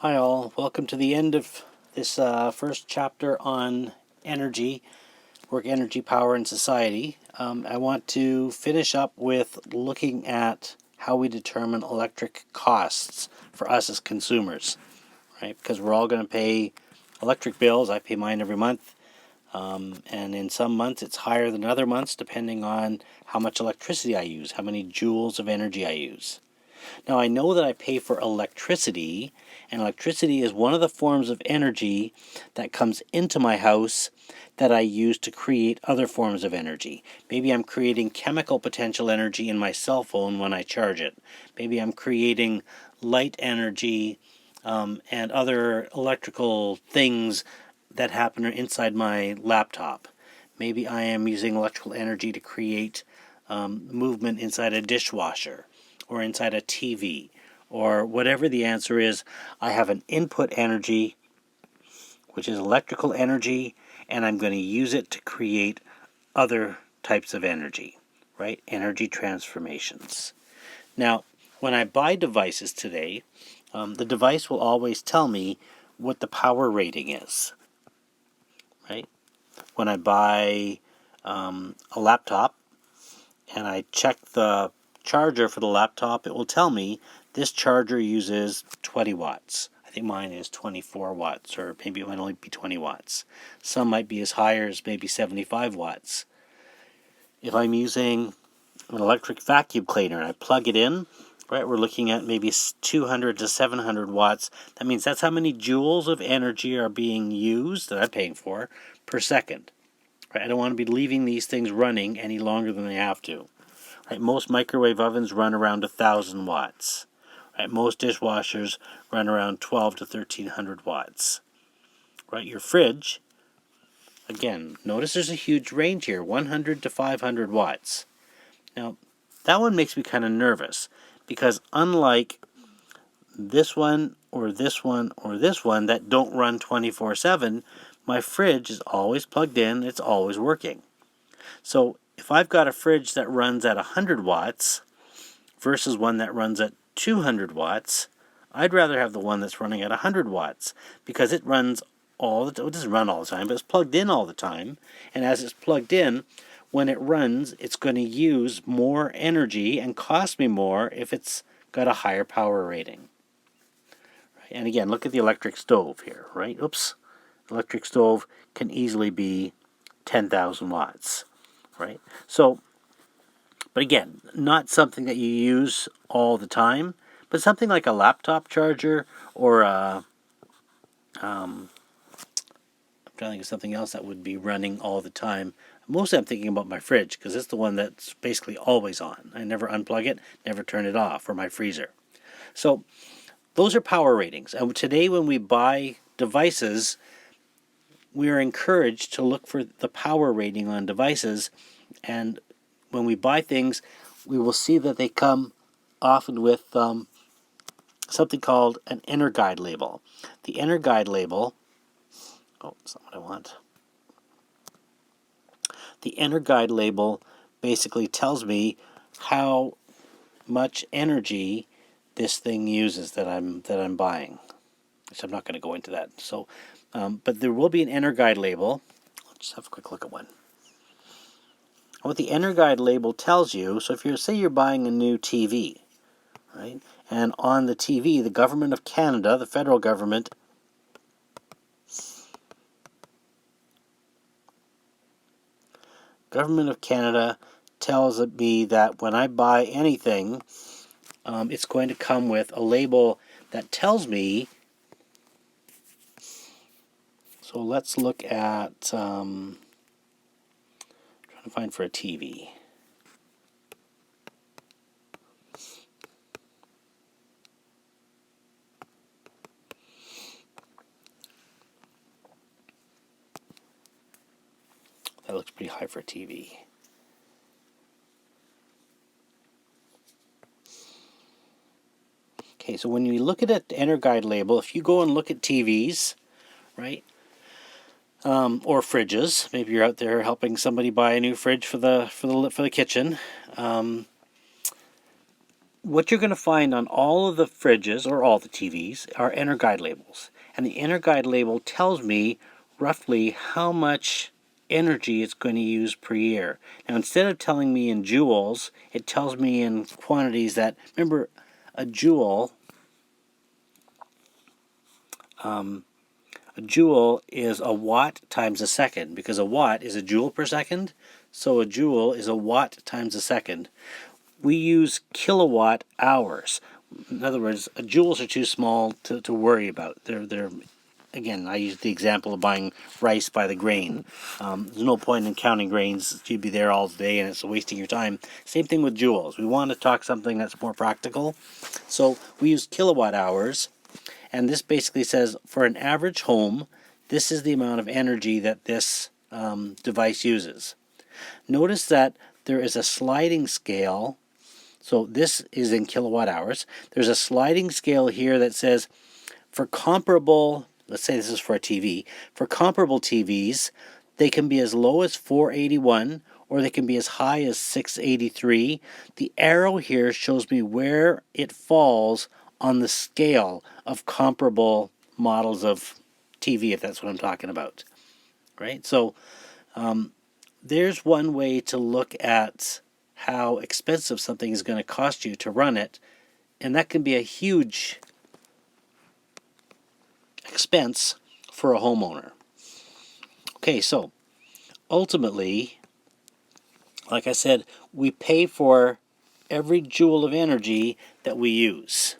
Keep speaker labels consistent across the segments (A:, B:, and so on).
A: Hi all, welcome to the end of this first chapter on energy, work, energy, power, and society. I want to finish up with looking at how we determine electric costs for us as consumers, right? Because we're all going to pay electric bills. I pay mine every month, and in some months it's higher than other months depending on how much electricity I use, how many joules of energy I use. Now, I know that I pay for electricity, and electricity is one of the forms of energy that comes into my house that I use to create other forms of energy. Maybe I'm creating chemical potential energy in my cell phone when I charge it. Maybe I'm creating light energy and other electrical things that happen inside my laptop. Maybe I am using electrical energy to create movement inside a dishwasher or inside a TV, or whatever the answer is. I have an input energy, which is electrical energy, and I'm going to use it to create other types of energy, right? Energy transformations. Now, when I buy devices today, the device will always tell me what the power rating is, right? When I buy a laptop and I check the charger for the laptop, it will tell me this charger uses 20 watts. I think mine is 24 watts, or maybe it might only be 20 watts. Some might be as high as maybe 75 watts. If I'm using an electric vacuum cleaner and I plug it in, right, we're looking at maybe 200 to 700 watts. That means that's how many joules of energy are being used, that I'm paying for, per second. Right? I don't want to be leaving these things running any longer than they have to. Right? Most microwave ovens run around 1,000 watts. Right? Most dishwashers run around 12 to 1,300 watts. Right? Your fridge, again, notice there's a huge range here, 100 to 500 watts. Now, that one makes me kind of nervous because unlike this one or this one or this one that don't run 24/7, my fridge is always plugged in, it's always working. So if I've got a fridge that runs at 100 watts versus one that runs at 200 watts, I'd rather have the one that's running at 100 watts because it runs all the time. It doesn't run all the time, but it's plugged in all the time. And as it's plugged in, when it runs, it's going to use more energy and cost me more if it's got a higher power rating. And again, look at the electric stove here, right? Oops. Electric stove can easily be 10,000 watts, right? So, but again, not something that you use all the time, but something like a laptop charger or I'm trying to think of something else that would be running all the time. Mostly I'm thinking about my fridge because it's the one that's basically always on. I never unplug it, never turn it off, or my freezer. So those are power ratings. And today when we buy devices, we are encouraged to look for the power rating on devices. And when we buy things, we will see that they come often with something called an inner guide label. The inner guide label, it's not what I want. The inner guide label basically tells me how much energy this thing uses that I'm buying. So I'm not going to go into that. So, but there will be an inner guide label. Let's just have a quick look at one. What the inner guide label tells you, so if you're buying a new TV, right? And on the TV, the government of Canada, the federal government, tells me that when I buy anything, it's going to come with a label that tells me. So let's look at trying to find for a TV. That looks pretty high for a TV. Okay, so when you look at the inner guide label, if you go and look at TVs, right, or fridges, maybe you're out there helping somebody buy a new fridge for the kitchen. what you're going to find on all of the fridges or all the TVs are inner guide labels. And the inner guide label tells me roughly how much energy it's going to use per year. Now, instead of telling me in joules, it tells me in quantities that, remember, a joule is a watt times a second, because a watt is a joule per second, so a joule is a watt times a second. We use kilowatt hours. In other words, joules are too small to worry about. They're again, I use the example of buying rice by the grain. There's no point in counting grains. You'd be there all day and it's wasting your time. Same thing with joules. We want to talk something that's more practical. So we use kilowatt hours. And this basically says for an average home, this is the amount of energy that this device uses. Notice that there is a sliding scale. So this is in kilowatt hours. There's a sliding scale here that says for comparable, let's say this is for a TV, for comparable TVs, they can be as low as 481 or they can be as high as 683. The arrow here shows me where it falls on the scale of comparable models of TV, if that's what I'm talking about, right? So there's one way to look at how expensive something is going to cost you to run it, and that can be a huge expense for a homeowner. Okay, so ultimately, like I said, we pay for every joule of energy that we use.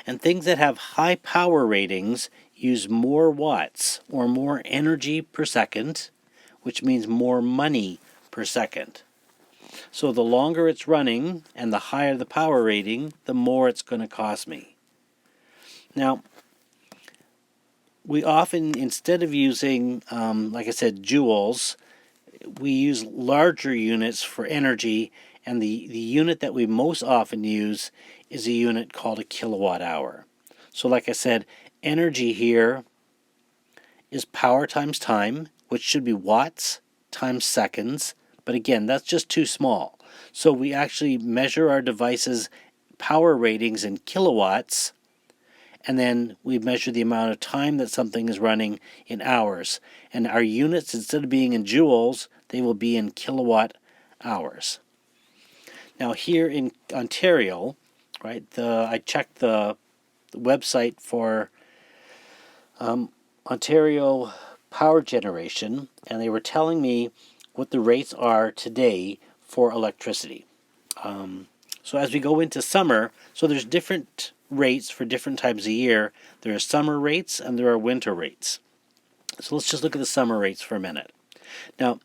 A: And things that have high power ratings use more watts or more energy per second, which means more money per second. So the longer it's running and the higher the power rating, the more it's going to cost me. Now, we often, instead of using, like I said, joules, we use larger units for energy, and the unit that we most often use is a unit called a kilowatt hour. So like I said, energy here is power times time, which should be watts times seconds, but again, that's just too small. So we actually measure our device's power ratings in kilowatts, and then we measure the amount of time that something is running in hours. And our units, instead of being in joules, they will be in kilowatt hours. Now here in Ontario, right, I checked the website for Ontario Power Generation, and they were telling me what the rates are today for electricity. So as we go into summer, so there's different rates for different times of year. There are summer rates and there are winter rates. So let's just look at the summer rates for a minute. Now,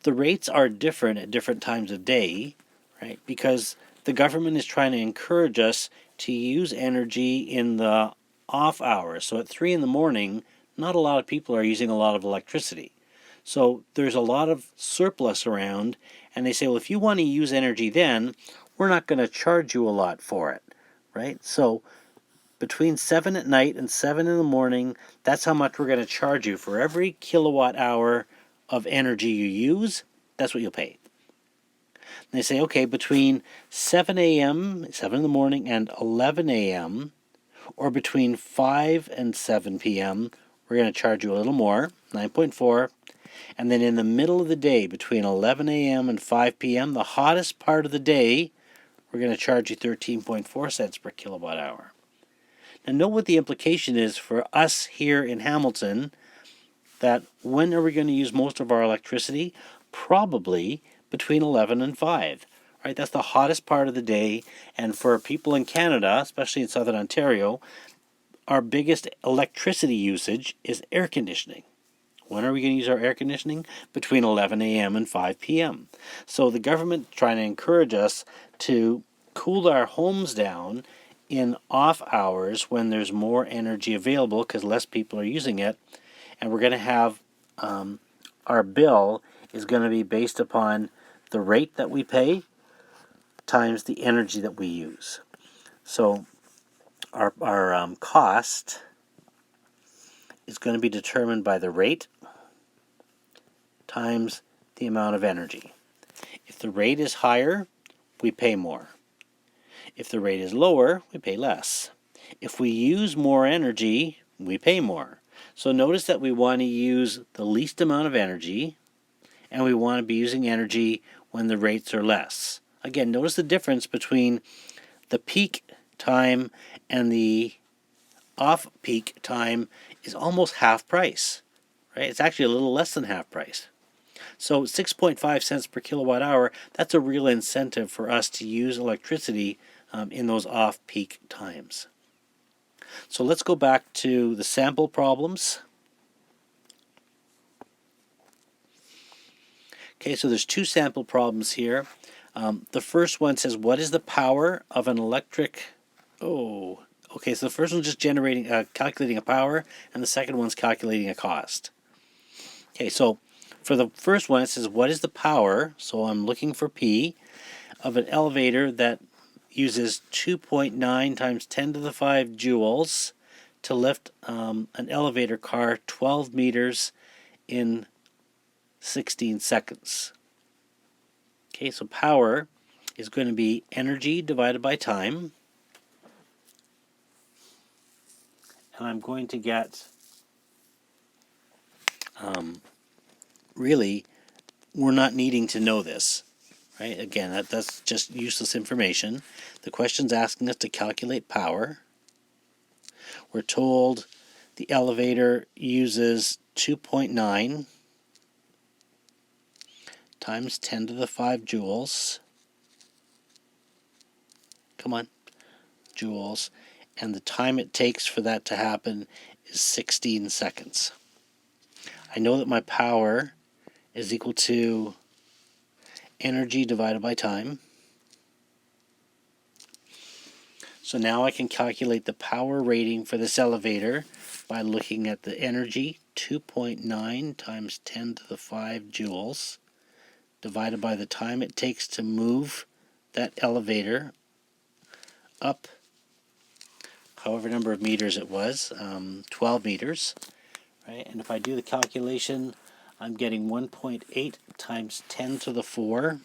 A: the rates are different at different times of day, right? Because the government is trying to encourage us to use energy in the off hours. So at 3 in the morning, not a lot of people are using a lot of electricity. So there's a lot of surplus around, and they say, well, if you want to use energy then, we're not going to charge you a lot for it, right? So between 7 at night and 7 in the morning, that's how much we're going to charge you. For every kilowatt hour of energy you use, that's what you'll pay. And they say, okay, between 7 a.m., 7 in the morning, and 11 a.m., or between 5 and 7 p.m., we're going to charge you a little more, 9.4. And then in the middle of the day, between 11 a.m. and 5 p.m., the hottest part of the day, we're going to charge you 13.4 cents per kilowatt hour. Now, know what the implication is for us here in Hamilton, that when are we going to use most of our electricity? Probably between 11 and 5. Right? That's the hottest part of the day, and for people in Canada, especially in southern Ontario, our biggest electricity usage is air conditioning. When are we going to use our air conditioning? Between 11 a.m. and 5 p.m. So the government trying to encourage us to cool our homes down in off hours when there's more energy available because less people are using it. And we're going to have our bill is going to be based upon the rate that we pay times the energy that we use. So our cost is going to be determined by the rate times the amount of energy. If the rate is higher, we pay more. If the rate is lower, we pay less. If we use more energy, we pay more. So notice that we want to use the least amount of energy, and we want to be using energy when the rates are less. Again, notice the difference between the peak time and the off-peak time is almost half price, right? It's actually a little less than half price. So 6.5 cents per kilowatt hour, that's a real incentive for us to use electricity in those off-peak times. So let's go back to the sample problems. Okay, so there's two sample problems here. The first one says, what is the power of an electric... Oh, okay, so the first one's just calculating a power, and the second one's calculating a cost. Okay, so for the first one, it says, what is the power, so I'm looking for P, of an elevator that uses 2.9 times 10 to the 5 joules to lift an elevator car 12 meters in 16 seconds. Okay, so power is going to be energy divided by time. And I'm going to get, really, we're not needing to know this, right? Again, that's just useless information. The question's asking us to calculate power. We're told the elevator uses 2.9 times 10 to the 5 joules. Come on, joules. And the time it takes for that to happen is 16 seconds. I know that my power is equal to energy divided by time. So now I can calculate the power rating for this elevator by looking at the energy, 2.9 times 10 to the 5 joules, divided by the time it takes to move that elevator up however number of meters it was, 12 meters, right? And if I do the calculation, I'm getting 1.8 times 10 to the 4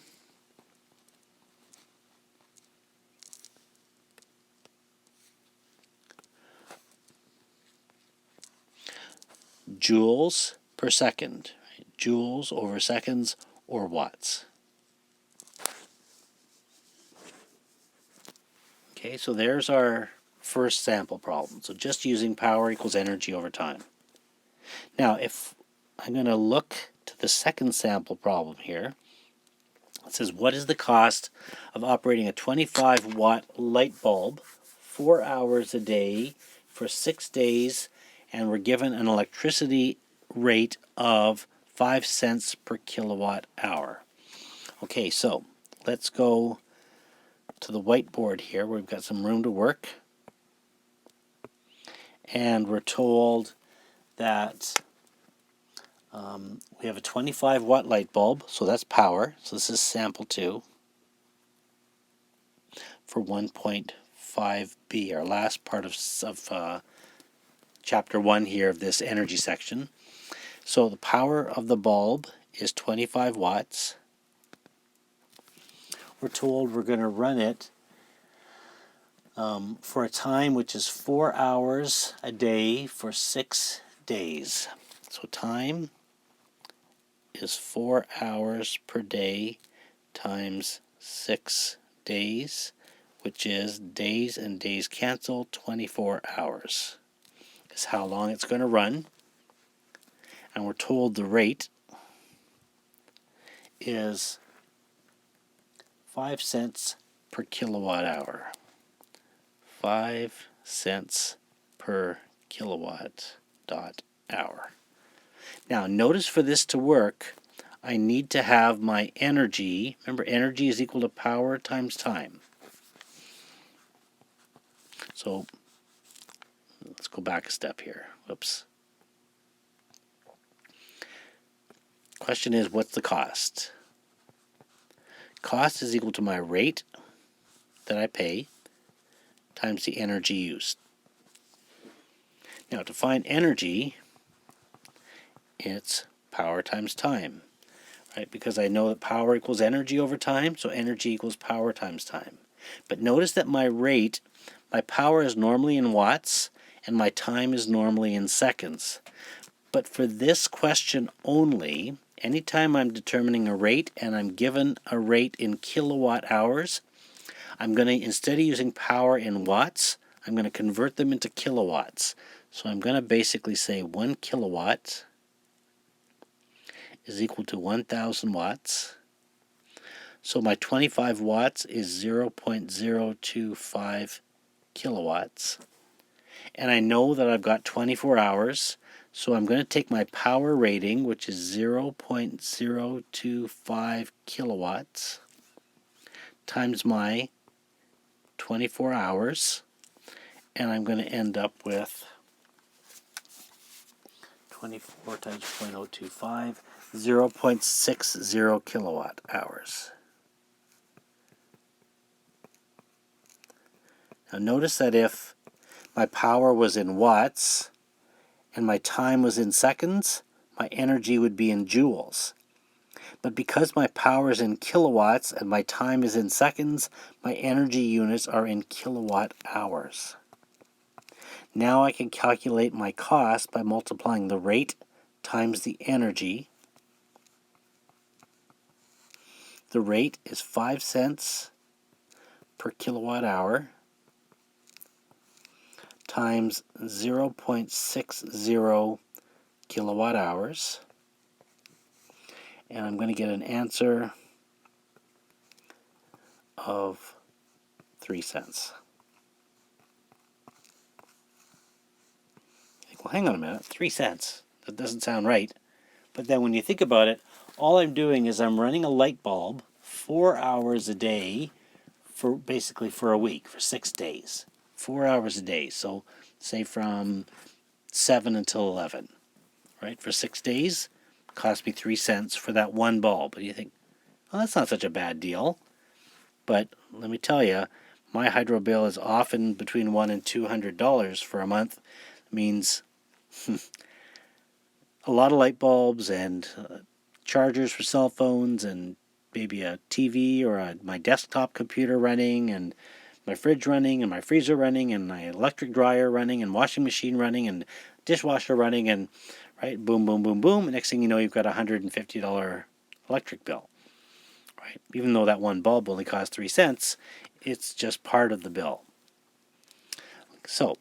A: joules per second, right? Joules over seconds or watts. Okay, so there's our first sample problem. So just using power equals energy over time. Now, if I'm going to look to the second sample problem here, it says, what is the cost of operating a 25-watt light bulb 4 hours a day for 6 days, and we're given an electricity rate of 5 cents per kilowatt hour. Okay, so let's go to the whiteboard here where we've got some room to work. And we're told that we have a 25-watt light bulb, so that's power. So this is sample 2 for 1.5b, our last part of chapter 1 here of this energy section. So the power of the bulb is 25 watts. We're told we're going to run it for a time which is 4 hours a day for 6 days. So time is 4 hours per day times 6 days, which is days and days cancel, 24 hours is how long it's going to run. And we're told the rate is 5 cents per kilowatt hour. 5 cents per kilowatt hour. Now, notice for this to work, I need to have my energy. Remember, energy is equal to power times time. So, let's go back a step here. Whoops. Question is, what's the cost? Cost is equal to my rate that I pay times the energy used. Now, to find energy, it's power times time, right? Because I know that power equals energy over time, so energy equals power times time. But notice that my rate, my power is normally in watts, and my time is normally in seconds. But for this question only, anytime I'm determining a rate and I'm given a rate in kilowatt hours, I'm going to, instead of using power in watts, I'm going to convert them into kilowatts. So I'm going to basically say 1 kilowatt is equal to 1,000 watts. So my 25 watts is 0.025 kilowatts. And I know that I've got 24 hours, so I'm going to take my power rating, which is 0.025 kilowatts, times my 24 hours, and I'm going to end up with 24 times 0.025, 0.60 kilowatt hours. Now notice that if my power was in watts and my time was in seconds, my energy would be in joules. But because my power is in kilowatts and my time is in seconds, my energy units are in kilowatt hours. Now I can calculate my cost by multiplying the rate times the energy. The rate is 5 cents per kilowatt hour times 0.60 kilowatt hours. And I'm going to get an answer of 3 cents. Well, hang on a minute, 3 cents. That doesn't sound right. But then when you think about it, all I'm doing is I'm running a light bulb 4 hours a day for basically for a week, for 6 days. 4 hours a day. So say from 7 until 11, right? For 6 days, it cost me 3 cents for that one bulb. And you think, well, that's not such a bad deal. But let me tell you, my hydro bill is often between $100 and $200 for a month. It means a lot of light bulbs and chargers for cell phones and maybe a TV or my desktop computer running and my fridge running and my freezer running and my electric dryer running and washing machine running and dishwasher running and right, boom, boom, boom, boom. And next thing you know, you've got a $150 electric bill. Right? Even though that one bulb only costs 3 cents, it's just part of the bill. So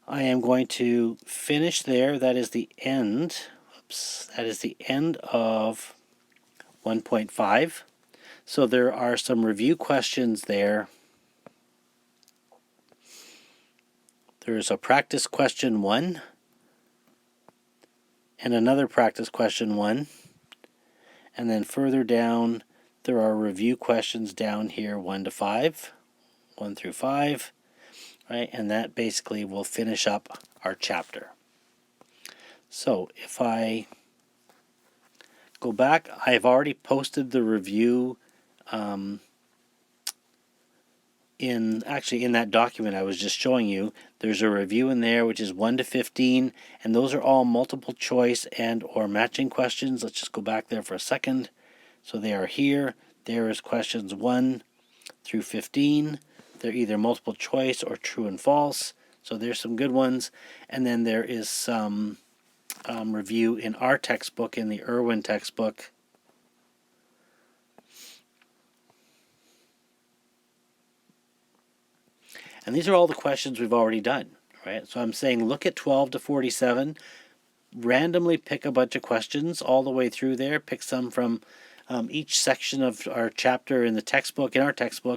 A: I am going to finish there. That is the end. Oops, that is the end of 1.5. So there are some review questions there. There's a practice question 1 and another practice question 1. And then further down, there are review questions down here 1 to 5, 1 through 5, right? And that basically will finish up our chapter. So if I go back, I've already posted the review in that document I was just showing you. There's a review in there which is 1 to 15, and those are all multiple choice and or matching questions. Let's just go back there for a second. So they are here. There is questions 1 through 15. They're either multiple choice or true and false. So there's some good ones. And then there is some review in our textbook, in the Irwin textbook. And these are all the questions we've already done, right? So I'm saying look at 12 to 47, randomly pick a bunch of questions all the way through there, pick some from each section of our chapter in the textbook, in our textbook,